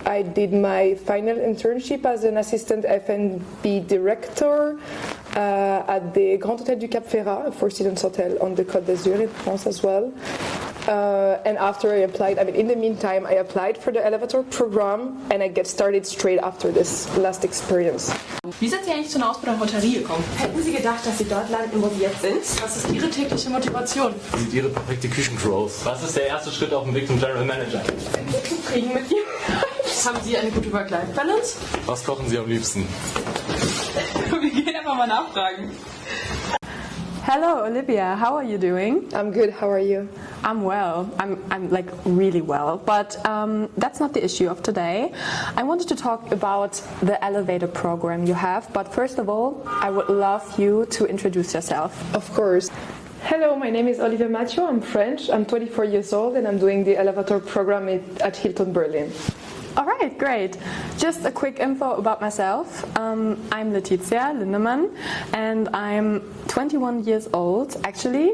I did my final internship as an assistant F&B director at the Grand Hôtel du Cap Ferrat, a four-seasons hotel on the Côte d'Azur in France as well. And after I applied, in the meantime, I applied for the Elevator Program and I get started straight after this last experience. Wie sind Sie eigentlich zu einer Ausbildung Hotellerie gekommen? Hätten Sie gedacht, dass Sie dort landen, wo Sie jetzt sind? Was ist Ihre tägliche Motivation? Wie sieht Ihre perfekte Küchencrew aus? Was ist der erste Schritt auf dem Weg zum General Manager? Kriegen mit ihr? Haben Sie eine gute Work-Life-Balance? Was kochen Sie am liebsten? Wir gehen einfach mal nachfragen. Hello, Olivia. How are you doing? I'm good. How are you? I'm well. I'm like really well. But that's not the issue of today. I wanted to talk about the elevator program you have. But first of all, I would love you to introduce yourself. Of course. Hello, my name is Olivia Mattio. I'm French. I'm 24 years old and I'm doing the elevator program at Hilton Berlin. All right, great. Just a quick info about myself. I'm Letizia Lindemann and I'm 21 years old. Actually,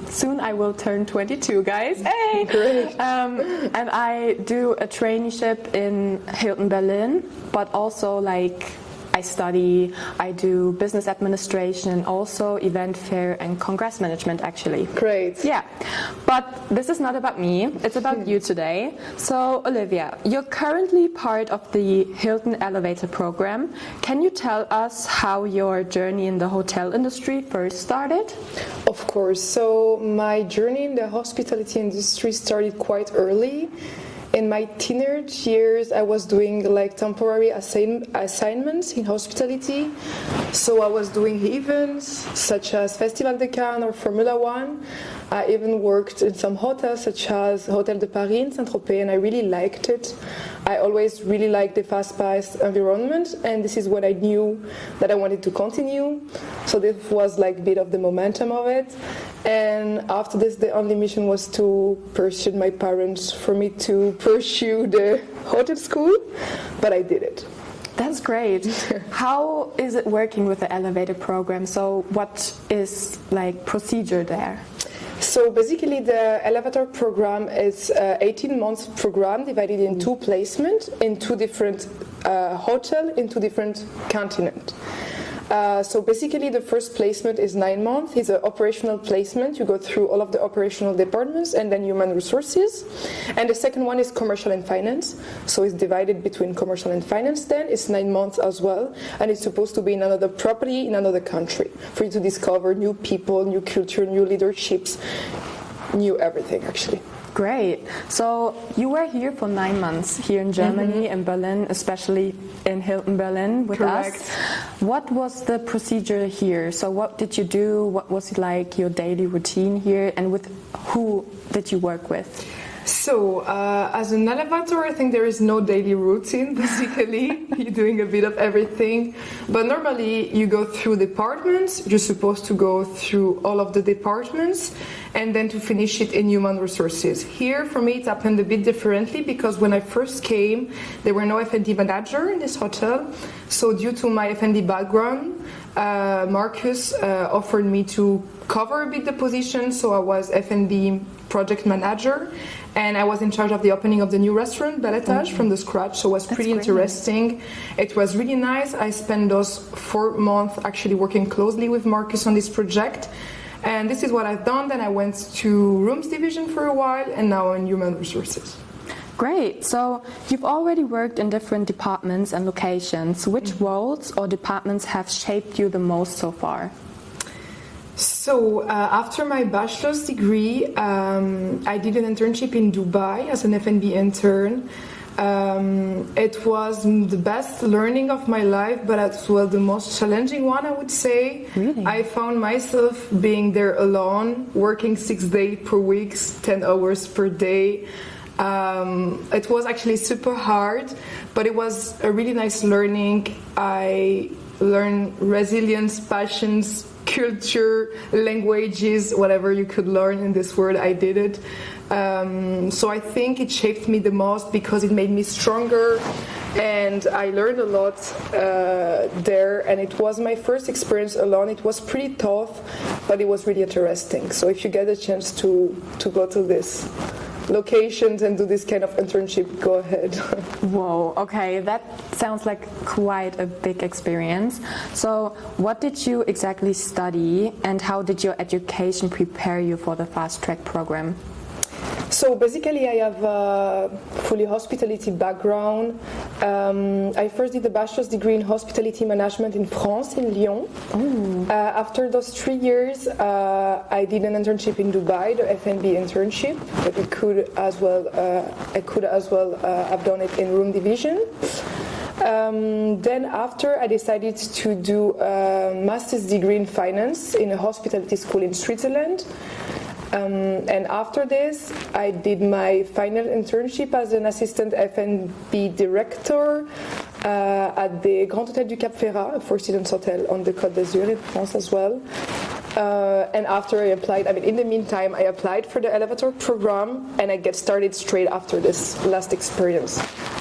soon I will turn 22, guys. Hey! Great. And I do a traineeship in Hilton Berlin, but also I do business administration, also event fair and congress management actually. Great. Yeah, but this is not about me, it's about you today. So Olivia, you're currently part of the Hilton Elevator Program. Can you tell us how your journey in the hotel industry first started? Of course. So my journey in the hospitality industry started quite early. In my teenage years, I was doing temporary assignments in hospitality. So I was doing events such as Festival de Cannes or Formula One. I even worked in some hotels such as Hôtel de Paris in Saint-Tropez, and I really liked it. I always really liked the fast-paced environment, and this is what I knew that I wanted to continue. So this was a bit of the momentum of it. And after this, the only mission was to persuade my parents for me to pursue the hotel school, but I did it. That's great. How is it working with the elevator program? So what is procedure there? So basically the elevator program is an 18-month program divided in two placements in two different hotels in two different continents. So basically the first placement is 9 months. It's an operational placement. You go through all of the operational departments and then human resources. And the second one is commercial and finance. So it's divided between commercial and finance then. It's 9 months as well. And it's supposed to be in another property, in another country, for you to discover new people, new culture, new leaderships, new everything actually. Great. So you were here for 9 months here in Germany, in Berlin, especially in Hilton Berlin with Correct. us. What was the procedure here? So what did you do? What was your daily routine here? And with who did you work with? So, as an elevator, I think there is no daily routine, basically. You're doing a bit of everything. But normally, you go through departments. You're supposed to go through all of the departments and then to finish it in human resources. Here, for me, it happened a bit differently because when I first came, there were no F&D manager in this hotel. So due to my F&D background, Marcus offered me to cover a bit the position. So I was F&B project manager. And I was in charge of the opening of the new restaurant, Letizia, from the scratch, so it was pretty interesting. It was really nice. I spent those 4 months actually working closely with Marcus on this project. And this is what I've done. Then I went to rooms division for a while, and now in human resources. Great. So you've already worked in different departments and locations. Which roles or departments have shaped you the most so far? So after my bachelor's degree, I did an internship in Dubai as an F&B intern. It was the best learning of my life, but as well the most challenging one, I would say. Really? I found myself being there alone, working 6 days per week, 10 hours per day. It was actually super hard, but it was a really nice learning. I learned resilience, passions, culture, languages, whatever you could learn in this world, I did it. So I think it shaped me the most because it made me stronger, and I learned a lot there, and it was my first experience alone. It was pretty tough, but it was really interesting. So if you get a chance to go to this, locations and do this kind of internship, go ahead. Whoa, okay, that sounds like quite a big experience. So what did you exactly study and how did your education prepare you for the fast track program? So basically I have a fully hospitality background. I first did a bachelor's degree in hospitality management in France, in Lyon. After those 3 years, I did an internship in Dubai, the F&B internship, but I could as well have done it in room division. Then after I decided to do a master's degree in finance in a hospitality school in Switzerland. And after this, I did my final internship as an assistant F&B director at the Grand Hôtel du Cap Ferrat, a four-students hotel on the Côte d'Azur in France as well. And after I applied, in the meantime, I applied for the elevator program and I get started straight after this last experience.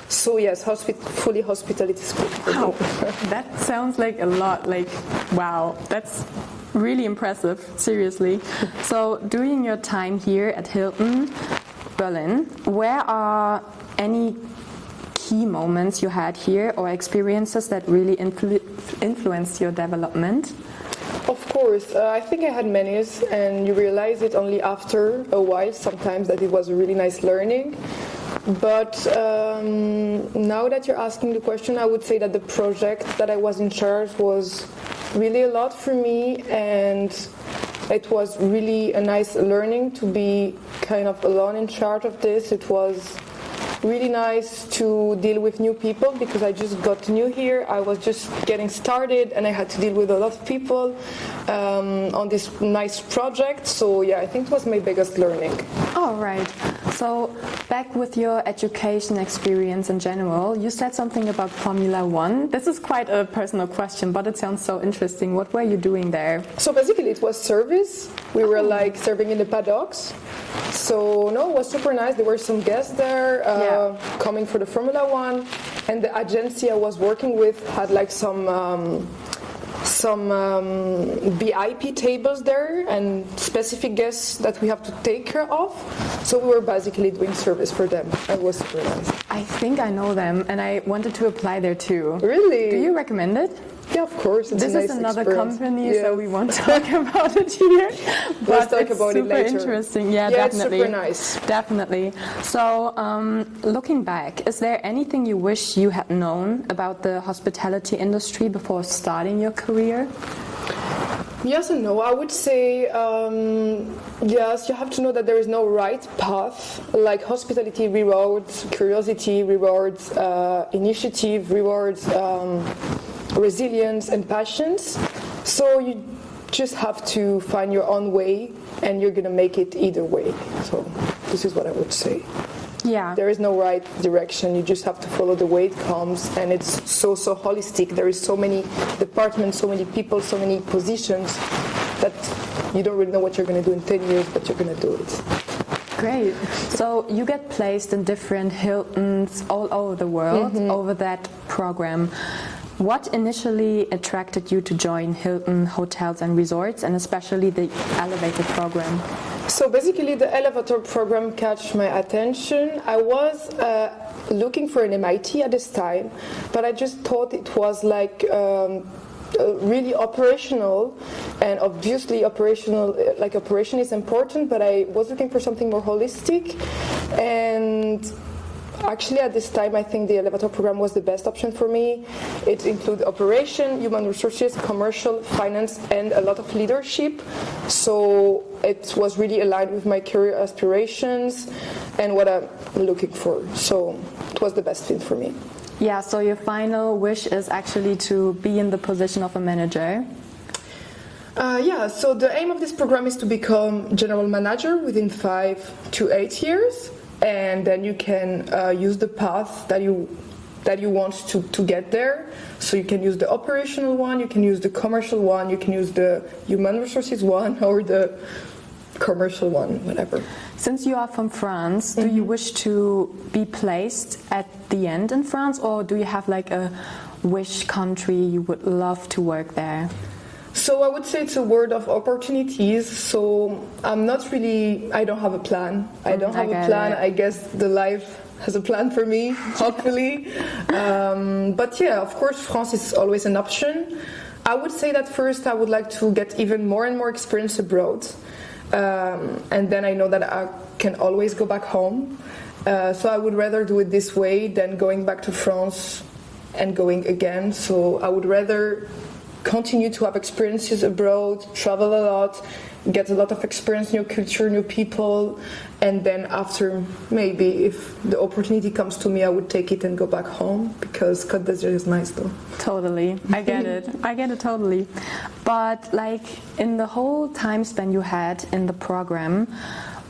So yes, fully hospitality school. Wow, that sounds like a lot, wow, that's really impressive, seriously. So during your time here at Hilton Berlin, where are any key moments you had here or experiences that really influenced your development? Of course, I think I had many, and you realize it only after a while sometimes that it was a really nice learning. But now that you're asking the question, I would say that the project that I was in charge was really a lot for me, and it was really a nice learning to be kind of alone in charge of this. It was really nice to deal with new people because I just got new here. I was just getting started and I had to deal with a lot of people on this nice project. So yeah, I think it was my biggest learning. All right. So back with your education experience in general, you said something about Formula One. This is quite a personal question, but it sounds so interesting. What were you doing there? So basically it was service. We were serving in the paddocks. So no, it was super nice. There were some guests there coming for the Formula One, and the agency I was working with had some VIP tables there and specific guests that we have to take care of. So we were basically doing service for them. It was super nice. I think I know them and I wanted to apply there too. Really? Do you recommend it? Yeah, of course. It's this a nice is another experience. Company, so we won't talk about it here. Let's talk about it later. Super interesting. Yeah, definitely. It's super nice. Definitely. So, looking back, is there anything you wish you had known about the hospitality industry before starting your career? Yes and no. I would say yes, you have to know that there is no right path. Like hospitality rewards curiosity, rewards initiative, rewards resilience and passions. So you just have to find your own way and you're gonna make it either way. So this is what I would say. Yeah. There is no right direction. You just have to follow the way it comes, and it's so holistic. There is so many departments, so many people, so many positions that you don't really know what you're going to do in 10 years, but you're going to do it. Great. So you get placed in different Hiltons all over the world over that program. What initially attracted you to join Hilton Hotels and Resorts, and especially the elevator program? So basically the elevator program catch my attention. I was looking for an MIT at this time, but I just thought it was really operational, and obviously operation is important, but I was looking for something more holistic. And actually, at this time, I think the elevator program was the best option for me. It included operation, human resources, commercial, finance, and a lot of leadership. So it was really aligned with my career aspirations and what I'm looking for. So it was the best fit for me. Yeah, so your final wish is actually to be in the position of a manager. So the aim of this program is to become general manager within 5 to 8 years. And then you can use the path that you want to get there. So you can use the operational one, you can use the commercial one, you can use the human resources one, or the commercial one, whatever. Since you are from France, do you wish to be placed at the end in France, or do you have a wish country you would love to work there? So I would say it's a word of opportunities. So I don't have a plan. I don't have a plan. I guess the life has a plan for me, hopefully. But yeah, of course, France is always an option. I would say that first I would like to get even more and more experience abroad. And then I know that I can always go back home. So I would rather do it this way than going back to France and going again. So I would rather continue to have experiences abroad, travel a lot, get a lot of experience, new culture, new people, and then after, maybe if the opportunity comes to me, I would take it and go back home, because Côte d'Azur is nice though. Totally, I get it. I get it totally. But like in the whole time span you had in the program,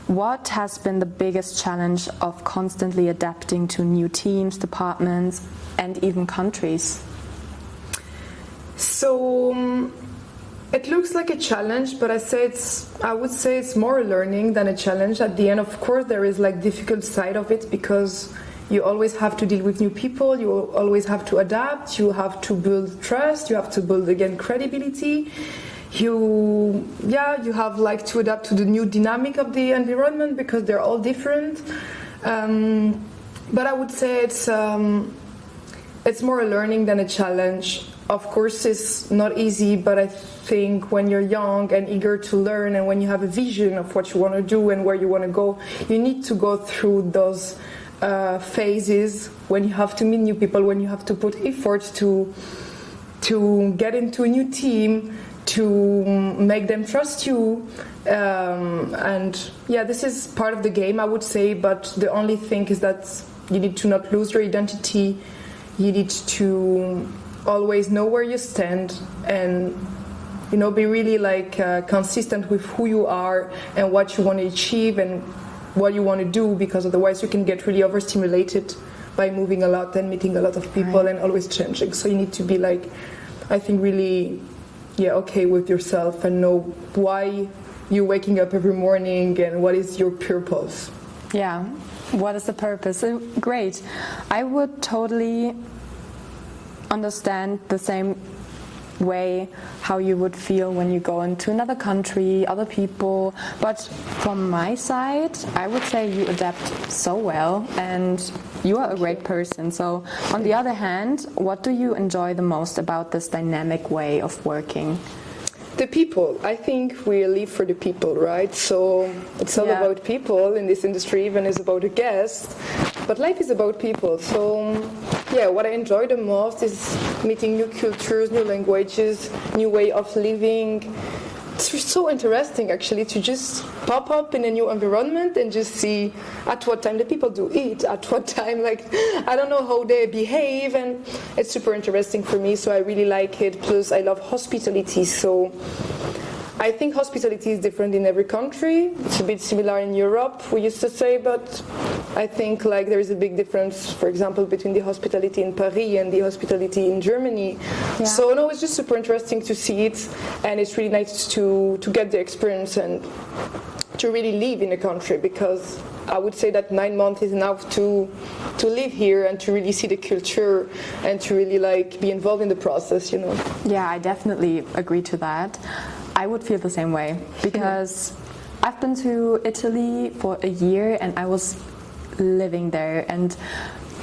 what has been the biggest challenge of constantly adapting to new teams, departments, and even countries? So it looks like a challenge, but I would say it's more a learning than a challenge. At the end, of course, there is like difficult side of it, because you always have to deal with new people, you always have to adapt, you have to build trust, you have to build again credibility. You have like to adapt to the new dynamic of the environment, because they're all different. But I would say it's more a learning than a challenge. Of course, it's not easy, but I think when you're young and eager to learn, and when you have a vision of what you want to do and where you want to go, you need to go through those phases when you have to meet new people, when you have to put effort to get into a new team, to make them trust you. And yeah, this is part of the game, I would say, but the only thing is that you need to not lose your identity. You need to always know where you stand, and be really like consistent with who you are and what you want to achieve and what you want to do, because otherwise you can get really overstimulated by moving a lot and meeting a lot of people and always changing. So you need to be like, I think, really okay with yourself and know why you're waking up every morning and what is your purpose. Yeah, what is the purpose? Great. I would totally understand the same way how you would feel when you go into another country, other people, but from my side I would say you adapt so well and you are a great person. So on the other hand, what do you enjoy the most about this dynamic way of working? The people. I think we live for the people, right? So it's all about people in this industry, even it's about a guest, but life is about people. So what I enjoy the most is meeting new cultures, new languages, new way of living. It's so interesting actually to just pop up in a new environment and just see at what time the people do eat, at what time, I don't know how they behave, and it's super interesting for me, so I really like it. Plus I love hospitality, so I think hospitality is different in every country. It's a bit similar in Europe, we used to say, but I think there is a big difference, for example, between the hospitality in Paris and the hospitality in Germany. Yeah. So no, it's just super interesting to see it, and it's really nice to get the experience and to really live in a country, because I would say that 9 months is enough to live here and to really see the culture and to really be involved in the process, Yeah, I definitely agree to that. I would feel the same way, because I've been to Italy for a year and I was living there, and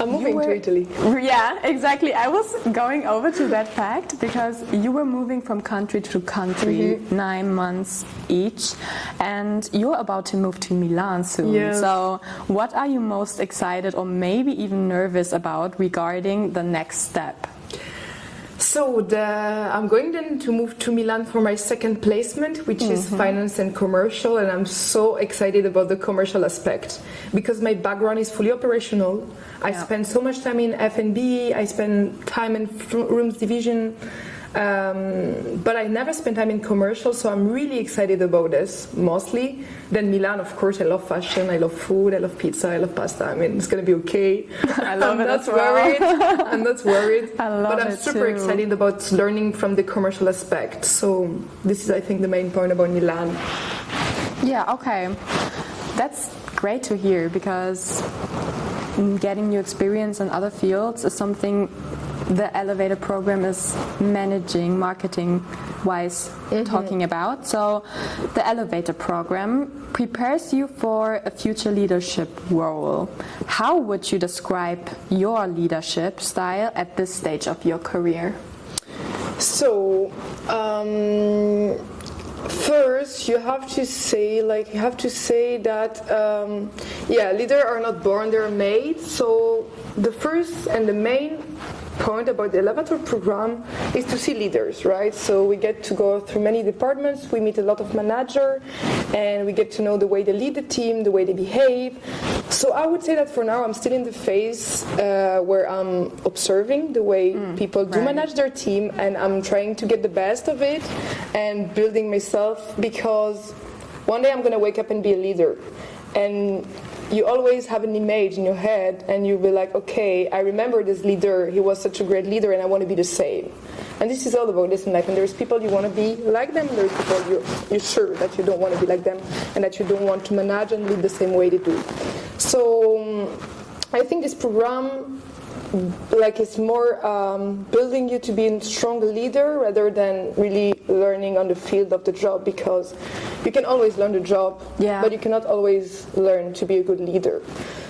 I'm moving to Italy. Yeah, exactly. I was going over to that fact, because you were moving from country to country, 9 months each, and you're about to move to Milan soon. Yes. So what are you most excited or maybe even nervous about regarding the next step? So I'm going then to move to Milan for my second placement, which is finance and commercial, and I'm so excited about the commercial aspect, because my background is fully operational. I spend so much time in F&B, I spend time in rooms division, but I never spent time in commercial, so I'm really excited about this, mostly. Then Milan, of course, I love fashion, I love food, I love pizza, I love pasta. I mean, it's going to be okay. I love it as well. I'm not worried. I love but I'm super excited about learning from the commercial aspect. So this is, I think, the main point about Milan. Yeah, okay. That's great to hear, because getting new experience in other fields is something the elevator program is managing marketing wise talking about. So the elevator program prepares you for a future leadership role. How would you describe your leadership style at this stage of your career? So, first you have to say that leaders are not born, they're made. So the first and the main point about the elevator program is to see leaders, right? So we get to go through many departments, we meet a lot of managers, and we get to know the way they lead the team, the way they behave. So I would say that for now I'm still in the phase where I'm observing the way people do manage their team, and I'm trying to get the best of it and building myself, because one day I'm going to wake up and be a leader. And you always have an image in your head, and you'll be like, okay, I remember this leader, he was such a great leader, and I want to be the same. And this is all about this in life. And there's people you want to be like them, there's people you're sure that you don't want to be like them, and that you don't want to manage and lead the same way they do. So I think this program it's more building you to be a strong leader rather than really learning on the field of the job, because you can always learn the job, but you cannot always learn to be a good leader.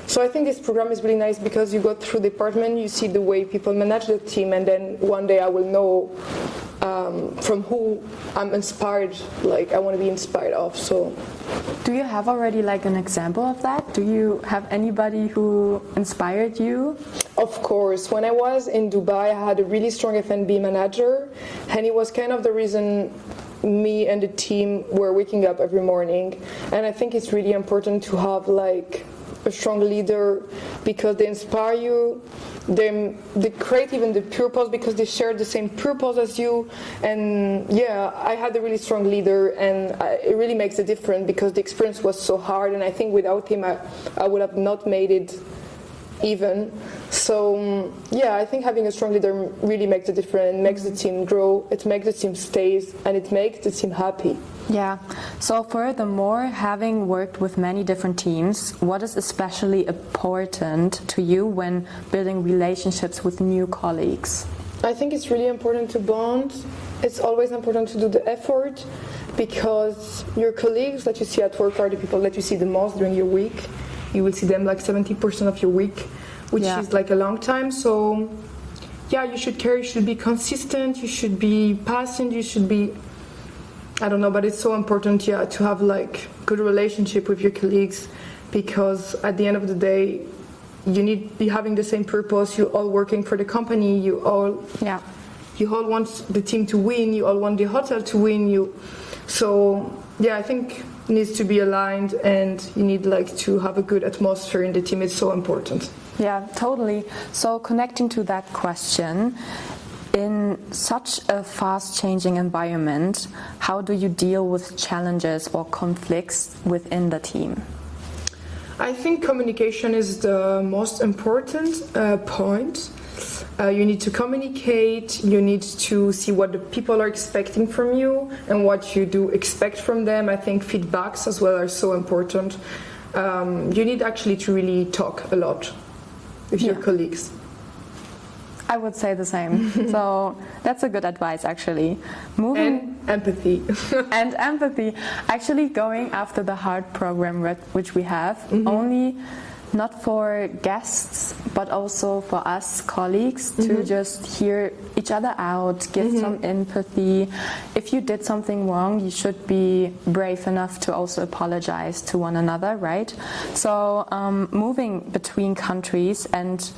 So I think this program is really nice because you go through the department, you see the way people manage the team, and then one day I will know from who I'm inspired, I want to be inspired of. So, do you have already an example of that? Do you have anybody who inspired you? Of course. When I was in Dubai, I had a really strong F&B manager, and he was kind of the reason me and the team were waking up every morning. And I think it's really important to have a strong leader, because they inspire you. They create even the purpose because they share the same purpose as you. And I had a really strong leader, and it really makes a difference because the experience was so hard, and I think without him I would have not made it even. So I think having a strong leader really makes a difference. It makes the team grow, it makes the team stays, and it makes the team happy. Yeah. So furthermore, having worked with many different teams, what is especially important to you when building relationships with new colleagues? I think it's really important to bond. It's always important to do the effort, because your colleagues that you see at work are the people that you see the most during your week. You will see them 70% of your week, which is a long time. So you should care, you should be consistent, you should be patient, you should be, I don't know, but it's so important to have good relationship with your colleagues, because at the end of the day you need to be having the same purpose. You're all working for the company, you all want the team to win, you all want the hotel to win. I think it needs to be aligned, and you need to have a good atmosphere in the team. It's so important. Yeah, totally. So connecting to that question, in such a fast-changing environment, how do you deal with challenges or conflicts within the team? I think communication is the most important point. You need to communicate, you need to see what the people are expecting from you and what you do expect from them. I think feedbacks as well are so important. You need actually to really talk a lot with your colleagues. I would say the same. So that's a good advice, actually. And empathy. And empathy. Actually, going after the heart program which we have, only not for guests, but also for us colleagues to just hear each other out, give some empathy. If you did something wrong, you should be brave enough to also apologize to one another, right? So moving between countries and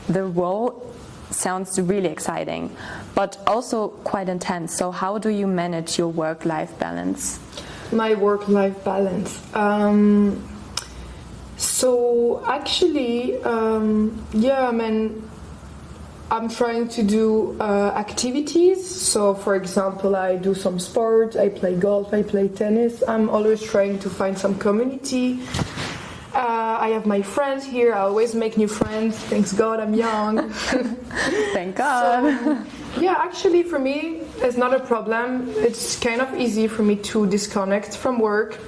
the role sounds really exciting, but also quite intense. So how do you manage your work-life balance? My work-life balance. So actually, I'm trying to do activities. So for example, I do some sports, I play golf, I play tennis. I'm always trying to find some community. I have my friends here, I always make new friends. Thanks God I'm young. Thank God. So, actually for me, it's not a problem. It's kind of easy for me to disconnect from work.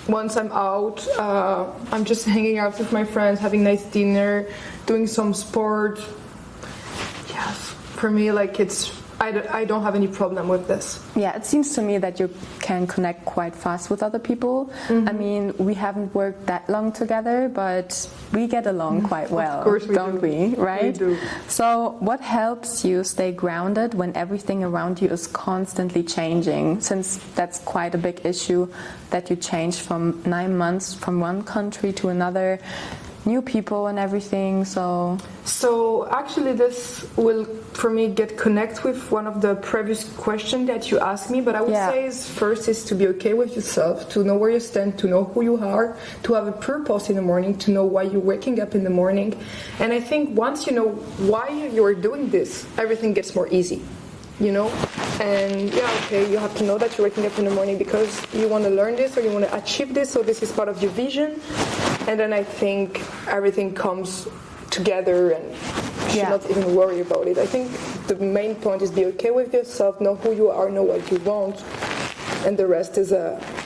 Once I'm out, I'm just hanging out with my friends, having nice dinner, doing some sport. for me, like I don't have any problem with this. Yeah, it seems to me that you can connect quite fast with other people. I mean, we haven't worked that long together, but we get along quite well, Of course we don't do. we? Right? We do. So, what helps you stay grounded when everything around you is constantly changing? Since that's quite a big issue that you change from 9 months from one country to another, new people and everything. So actually this will for me connect with one of the previous questions that you asked me, but I would say first is to be okay with yourself, to know where you stand, to know who you are, to have a purpose in the morning, to know why you're waking up in the morning. And I think once you know why you're doing this, everything gets more easy, you know. And you have to know that you're waking up in the morning because you want to learn this or you want to achieve this, so this is part of your vision. And then I think everything comes together and you should not even worry about it. I think the main point is be okay with yourself, know who you are, know what you want, and the rest is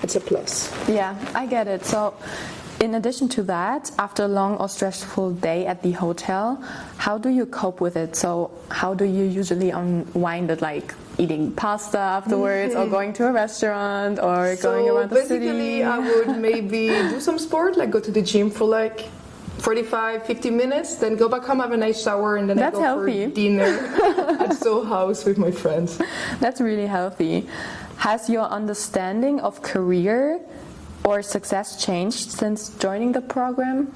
it's a plus. Yeah, I get it. So in addition to that, after a long or stressful day at the hotel, how do you cope with it? So how do you usually unwind it, like eating pasta afterwards or going to a restaurant or going around the city? Basically, I would maybe do some sport, like go to the gym for like 45-50 minutes, then go back home, have a nice shower, and then I go healthy. for dinner at Soho House with my friends. That's really healthy. Has your understanding of career or success changed since joining the program?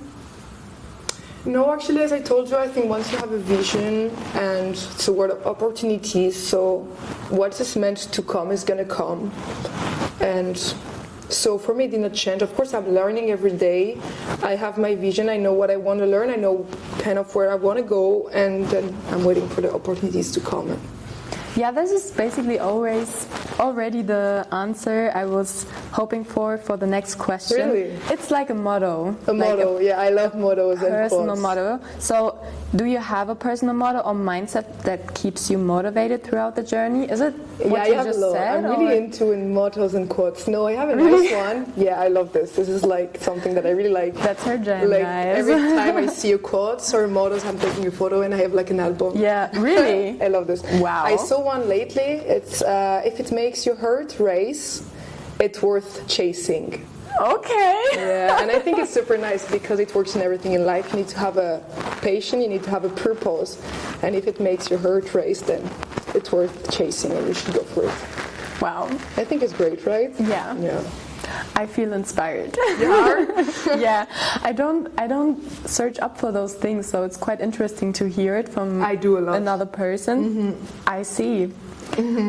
No, actually, as I told you, I think once you have a vision and it's a world of opportunities, so what is meant to come is going to come. And so for me, it did not change. Of course, I'm learning every day. I have my vision. I know what I want to learn. I know kind of where I want to go. And then I'm waiting for the opportunities to come. Yeah, this is basically already the answer I was hoping for the next question. Really? It's like a motto. A motto, yeah, I love mottos and personal quotes. motto. So, do you have a personal motto or mindset that keeps you motivated throughout the journey? Is it what I you have just a lot. said? I'm really into mottos and quotes. No, I have a nice one. Yeah, I love this. This is like something that I really like. That's her jam, like guys. every time I see a quote or mottos, I'm taking a photo and I have like an album. Yeah, really? I love this. Wow. I saw one lately. It's if it makes your heart race, it's worth chasing. Okay. Yeah, and I think it's super nice because it works in everything in life. You need to have a passion, you need to have a purpose, and if it makes your heart race, then it's worth chasing and you should go for it. Wow. I think it's great, right? Yeah. Yeah. I feel inspired. You are? Yeah. I don't search up for those things, so it's quite interesting to hear it from I do a lot. another person. Mm-hmm. I see.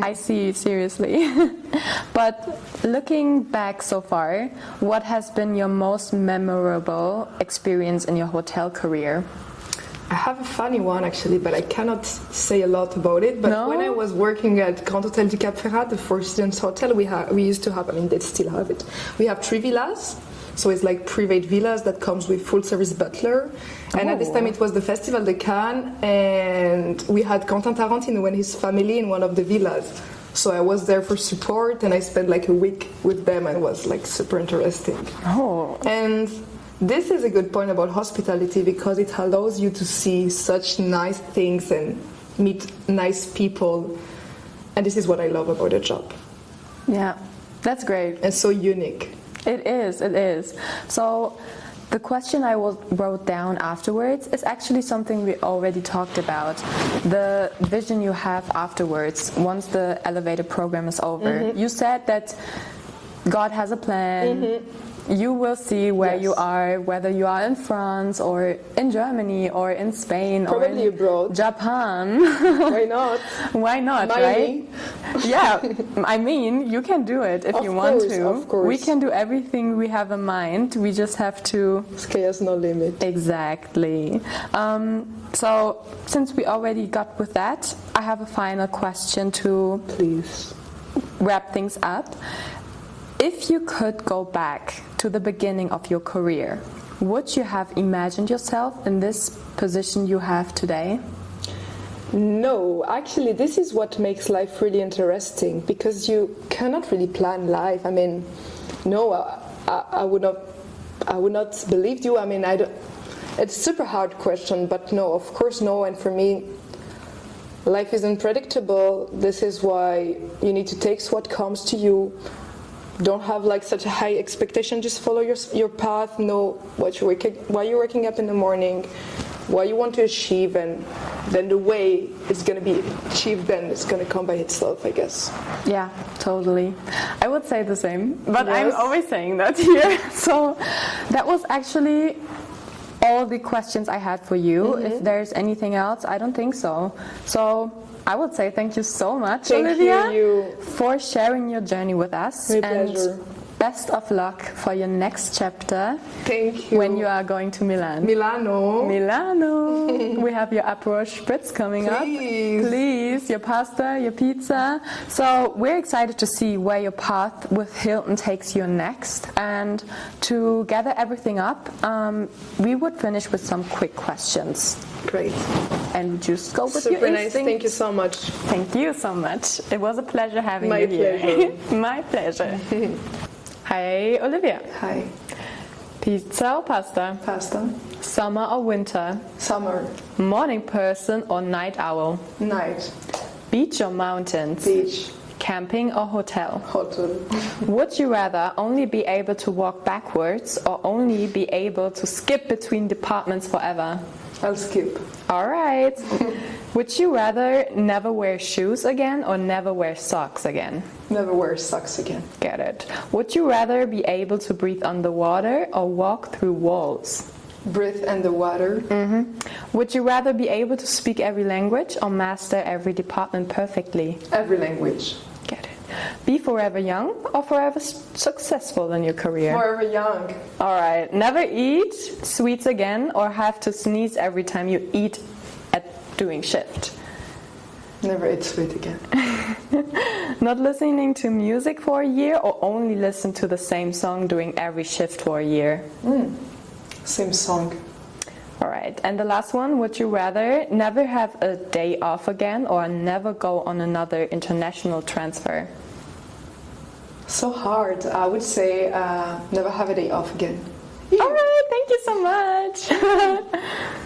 I see, seriously. But looking back so far, what has been your most memorable experience in your hotel career? I have a funny one actually, but I cannot say a lot about it. But when I was working at Grand Hotel du Cap Ferrat, the Four Seasons Hotel, we used to have, I mean, they still have it. We have 3 villas. So it's like private villas that comes with full service butler. And at this time it was the Festival de Cannes, and we had Quentin Tarantino and his family in one of the villas. So I was there for support and I spent like a week with them and it was like super interesting. Oh. And this is a good point about hospitality because it allows you to see such nice things and meet nice people. And this is what I love about the job. Yeah, that's great. And so unique. It is, it is. So the question I wrote down afterwards is actually something we already talked about. The vision you have afterwards, once the elevator program is over. You said that God has a plan. You will see where you are, whether you are in France or in Germany or in Spain Probably or in abroad. Japan. Why not? Why not, Miami. right? Yeah, I mean, you can do it if you want to. Of course. We can do everything we have in mind. We just have to... Sky has no limit. Exactly. So, since we already got with that, I have a final question to Please. wrap things up. If you could go back to the beginning of your career, would you have imagined yourself in this position you have today? No, actually, this is what makes life really interesting because you cannot really plan life. I mean, no, I would not believe you. I mean, I don't. It's a super hard question, but no, of course, no. And for me, life is unpredictable. This is why you need to take what comes to you. Don't have like such a high expectation. Just follow your path. Know why you're waking up in the morning, what you want to achieve, and then the way it's going to be achieved. Then it's going to come by itself, I guess. Yeah, totally. I would say the same, but Yes. I'm always saying that here. So that was actually all the questions I had for you. If there's anything else, I don't think so. So I would say thank you so much, Thank Olivia, you. for sharing your journey with us. My and pleasure. best of luck for your next chapter Thank you. when you are going to Milan. Milano. Milano. We have your Aperol Spritz coming Please. up. Please, your pasta, your pizza. So we're excited to see where your path with Hilton takes you next. And to gather everything up, we would finish with some quick questions. Great. And we just go with Super your nice. instinct. Thank you so much. Thank you so much. It was a pleasure having My you here. pleasure. My pleasure. Hi, Olivia. Hi. Pizza or pasta? Pasta. Summer or winter? Summer. Morning person or night owl? Night. Beach or mountains? Beach. Camping or hotel? Hotel. Would you rather only be able to walk backwards or only be able to skip between departments forever? I'll skip. All right. Would you rather never wear shoes again or never wear socks again? Never wear socks again. Get it. Would you rather be able to breathe underwater or walk through walls? Breathe underwater. Would you rather be able to speak every language or master every department perfectly? Every language. Get it. Be forever young or forever successful in your career? Forever young. All right. Never eat sweets again or have to sneeze every time you eat at doing shift? Never eat sweet again. Not listening to music for a year or only listen to the same song doing every shift for a year? Same song. All right. And the last one, would you rather never have a day off again or never go on another international transfer? So hard. I would say never have a day off again. All right. Thank you so much.